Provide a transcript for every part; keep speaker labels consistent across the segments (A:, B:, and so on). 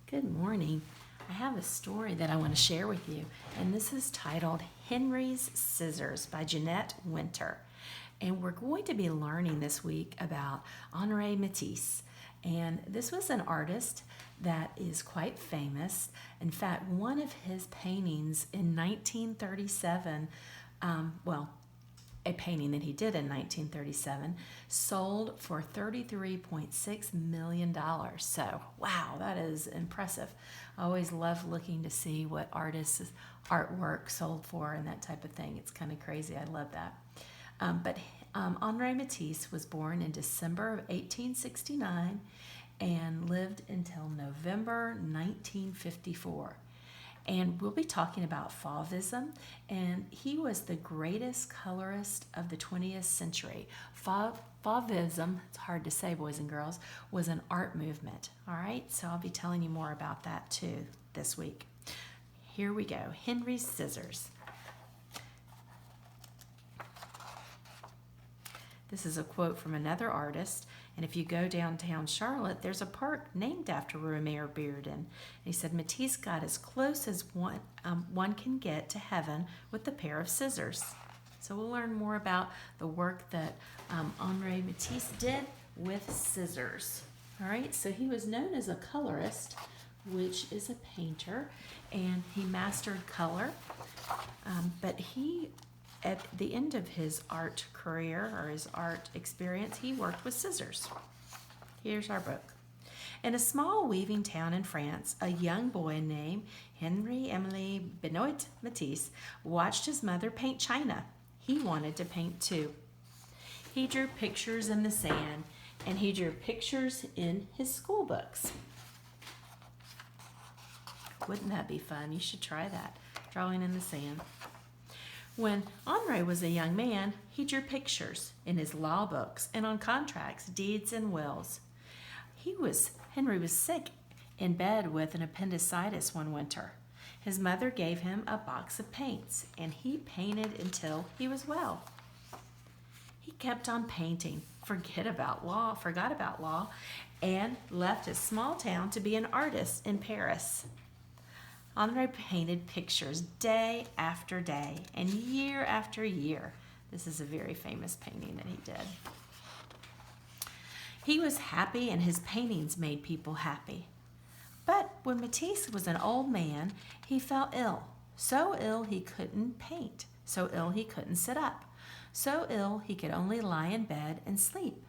A: Good morning. I have a story that I want to share with you, and this is titled Henri's Scissors by Jeanette Winter. And we're going to be learning this week about Henri Matisse. And this was an artist that is quite famous. In fact, one of his paintings in 1937, a painting that he did in 1937 sold for $33.6 million. So, wow, that is impressive. I always love looking to see what artists' artwork sold for and that type of thing. It's kind of crazy. I love that. But Henri Matisse was born in December of 1869 and lived until November 1954. And we'll be talking about Fauvism, and he was the greatest colorist of the 20th century. Fauvism, it's hard to say, boys and girls, was an art movement. All right, so I'll be telling you more about that too this week. Here we go. Henri's Scissors. This is a quote from another artist, and if you go downtown Charlotte, there's a park named after Romare Bearden. And he said, Matisse got as close as one can get to heaven with a pair of scissors. So we'll learn more about the work that Henri Matisse did with scissors. All right, so he was known as a colorist, which is a painter, and he mastered color, but at the end of his art career or his art experience, he worked with scissors. Here's our book. In a small weaving town in France, a young boy named Henri Benoit Matisse watched his mother paint china. He wanted to paint too. He drew pictures in the sand, and he drew pictures in his school books. Wouldn't that be fun? You should try that, drawing in the sand. When Henri was a young man, he drew pictures in his law books and on contracts, deeds, and wills. Henri was sick in bed with an appendicitis one winter. His mother gave him a box of paints, and he painted until he was well. He kept on painting, forgot about law, and left his small town to be an artist in Paris. Henri painted pictures day after day and year after year. This is a very famous painting that he did. He was happy, and his paintings made people happy. But when Matisse was an old man, he fell ill. So ill he couldn't paint. So ill he couldn't sit up. So ill he could only lie in bed and sleep.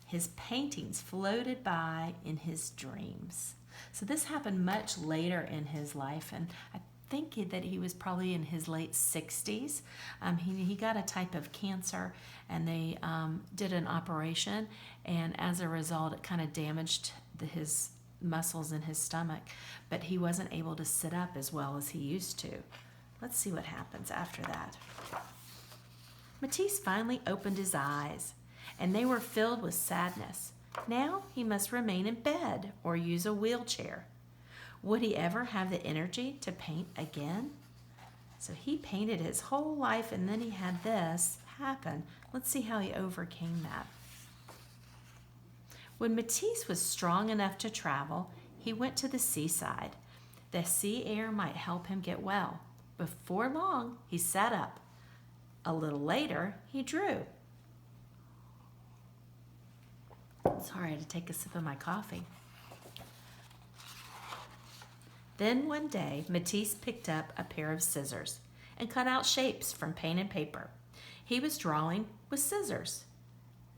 A: His paintings floated by in his dreams. So this happened much later in his life, and I think that he was probably in his late 60s. He got a type of cancer, and they did an operation, and as a result, it kind of damaged his muscles in his stomach, but he wasn't able to sit up as well as he used to. Let's see what happens after that. Matisse finally opened his eyes, and they were filled with sadness. Now he must remain in bed or use a wheelchair. Would he ever have the energy to paint again? So he painted his whole life, and then he had this happen. Let's see how he overcame that. When Matisse was strong enough to travel, he went to the seaside. The sea air might help him get well. Before long, he sat up. A little later, he drew. Sorry, I had to take a sip of my coffee. Then one day, Matisse picked up a pair of scissors and cut out shapes from painted paper. He was drawing with scissors.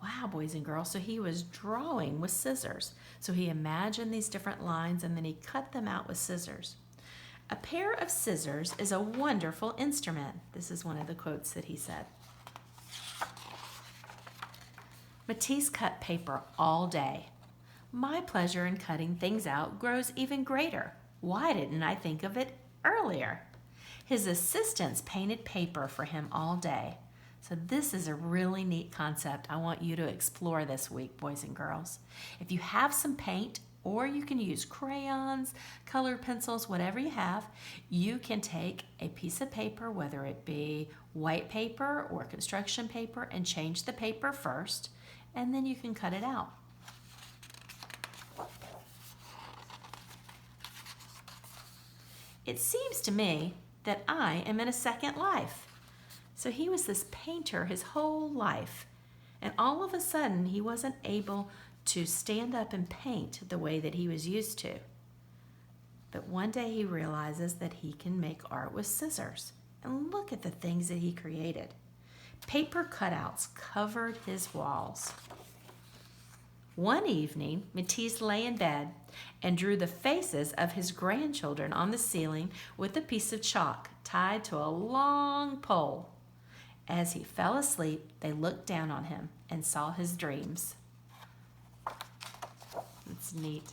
A: Wow, boys and girls, so he was drawing with scissors. So he imagined these different lines, and then he cut them out with scissors. A pair of scissors is a wonderful instrument. This is one of the quotes that he said. Matisse cut paper all day. My pleasure in cutting things out grows even greater. Why didn't I think of it earlier? His assistants painted paper for him all day. So this is a really neat concept I want you to explore this week, boys and girls. If you have some paint, or you can use crayons, colored pencils, whatever you have, you can take a piece of paper, whether it be white paper or construction paper, and change the paper first, and then you can cut it out. It seems to me that I am in a second life. So he was this painter his whole life. And all of a sudden, he wasn't able to stand up and paint the way that he was used to. But one day he realizes that he can make art with scissors. And look at the things that he created. Paper cutouts covered his walls. One evening, Matisse lay in bed and drew the faces of his grandchildren on the ceiling with a piece of chalk tied to a long pole. As he fell asleep, they looked down on him and saw his dreams. It's neat.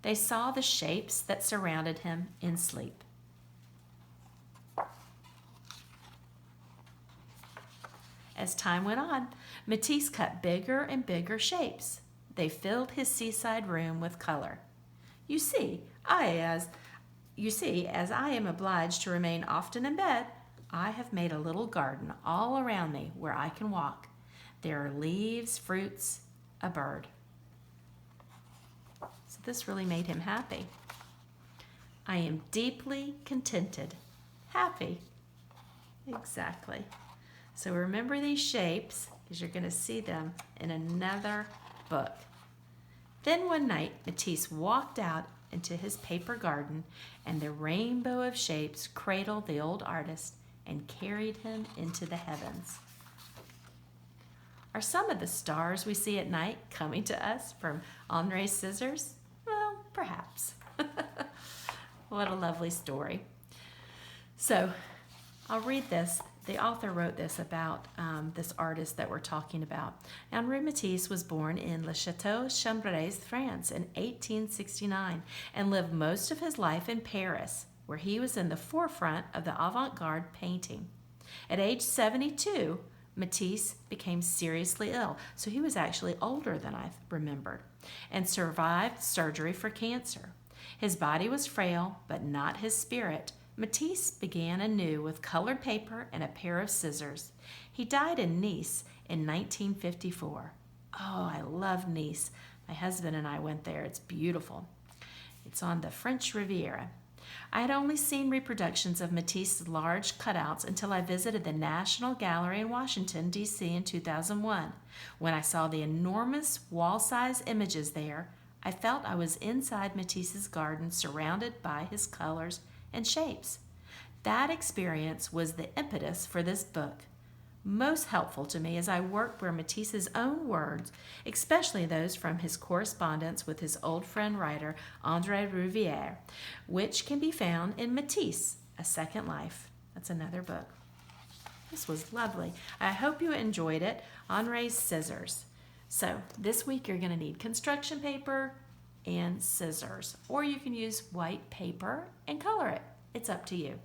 A: They saw the shapes that surrounded him in sleep. As time went on, Matisse cut bigger and bigger shapes. They filled his seaside room with color. You see, as I am obliged to remain often in bed, I have made a little garden all around me where I can walk. There are leaves, fruits, a bird. So this really made him happy. I am deeply contented. Happy. Exactly. So remember these shapes because you're going to see them in another book. Then one night, Matisse walked out into his paper garden, and the rainbow of shapes cradled the old artist and carried him into the heavens. Are some of the stars we see at night coming to us from Henri's scissors? Well, perhaps. What a lovely story. So I'll read this. The author wrote this about this artist that we're talking about. Henri Matisse was born in Le Château Chambres, France in 1869 and lived most of his life in Paris, where he was in the forefront of the avant-garde painting. At age 72, Matisse became seriously ill, so he was actually older than I remembered, and survived surgery for cancer. His body was frail, but not his spirit. Matisse began anew with colored paper and a pair of scissors. He died in Nice in 1954. Oh, I love Nice. My husband and I went there. It's beautiful. It's on the French Riviera. I had only seen reproductions of Matisse's large cutouts until I visited the National Gallery in Washington, D.C. in 2001. When I saw the enormous wall-size images there, I felt I was inside Matisse's garden, surrounded by his colors and shapes. That experience was the impetus for this book. Most helpful to me as I worked were Matisse's own words, especially those from his correspondence with his old friend writer André Rouvière, which can be found in Matisse, A Second Life. That's another book. This was lovely. I hope you enjoyed it. Henri's scissors. So this week you're going to need construction paper and scissors, or you can use white paper and color it. It's up to you.